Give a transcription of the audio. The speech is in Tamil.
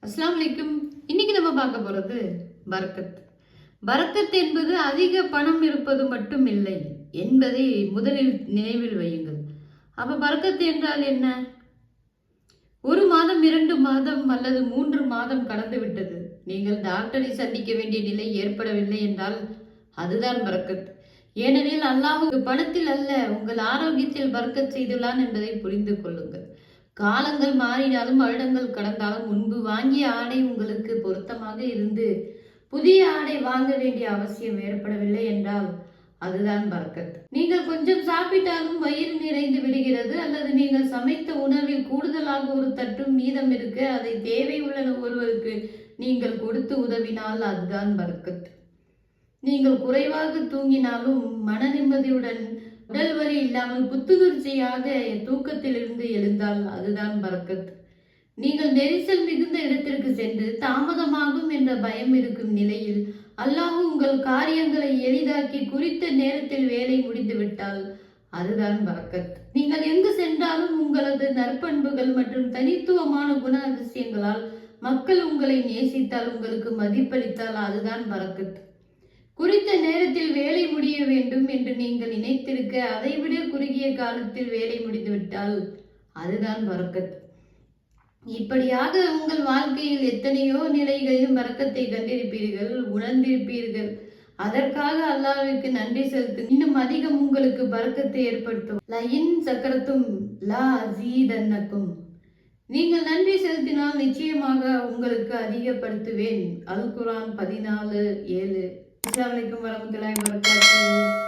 அஸ்ஸலாமு அலைக்கும். இன்னைக்கு நம்ம பார்க்க போறது பரக்கத். பரக்கத் என்பது அதிக பணம் இருப்பது மட்டும் இல்லை என்பதை முதலில் நினைவில் வையுங்கள். அப்ப பரக்கத் என்றால் என்ன? ஒரு மாதம், 2 மாதம் அல்லது 3 மாதம் கடந்து விட்டது, நீங்கள் டாக்டரை சந்திக்க வேண்டிய நிலை ஏற்படவில்லை என்றால் அதுதான் பரக்கத். ஏனெனில் அல்லாஹ் பணத்தில் அல்ல, உங்கள் ஆரோக்கியத்தில் பரக்கத் செய்துள்ளான் என்பதை புரிந்து கொள்ளுங்கள். காலங்கள் மாறினாலும் வருடங்கள் கடந்தாலும் முன்பு வாங்கிய ஆடை உங்களுக்கு பொருத்தமாக இருந்து புதிய ஆடை வாங்க வேண்டிய அவசியம் ஏற்படவில்லை என்றால் அதுதான் பரக்கத். நீங்கள் கொஞ்சம் சாப்பிட்டாலும் வயிறு நிறைந்து விடுகிறது, அல்லது நீங்கள் சமைத்த உணவில் கூடுதலாக ஒரு தட்டும் மீதம் இருக்க அதை தேவை உள்ள ஒருவருக்கு நீங்கள் கொடுத்து உதவினால் அதுதான் பரக்கத். நீங்கள் குறைவாக தூங்கினாலும் மன நிம்மதியுடன் உடல் வலி இல்லாமல் புத்துணர்ச்சியாக தூக்கத்திலிருந்து எழுந்தால் அதுதான் பரக்கத். நீங்கள் நெரிசல் மிகுந்த இடத்திற்கு சென்று தாமதமாகும் என்ற பயம் இருக்கும் நிலையில் அல்லாஹ் உங்கள் காரியங்களை எளிதாக்கி குறித்த நேரத்தில் வேலை முடிந்துவிட்டால் அதுதான் பரக்கத். நீங்கள் எங்கு சென்றாலும் உங்களது நற்பண்புகள் மற்றும் தனித்துவமான குண அதிசயங்களால் மக்கள் உங்களை நேசித்தால், உங்களுக்கு மதிப்பளித்தால் அதுதான் பரக்கத். குறித்த நேரத்தில் வேலை முடிய வேண்டும் என்று நீங்கள் நினைத்திருக்க அதைவிட குறுகிய காலத்தில் வேலை முடிந்துவிட்டால் அதுதான் பரக்கத். இப்படியாக உங்கள் வாழ்க்கையில் எத்தனையோ நிலைகளிலும் பரக்கத்தை கண்டிருப்பீர்கள், உணர்ந்திருப்பீர்கள். அதற்காக அல்லாஹ்விற்கு நன்றி செலுத்து. இன்னும் அதிகம் உங்களுக்கு பரக்கத்தை ஏற்படுத்தும். லயின் சக்கரத்தும் லா அஸீதன்னக்கும். நீங்கள் நன்றி செலுத்தினால் நிச்சயமாக உங்களுக்கு அதிகப்படுத்துவேன். அல் குர்ஆன் 14:7. அஸ்ஸலாமு அலைக்கும் வரஹ்மத்துல்லாஹி வபரகாத்துஹு.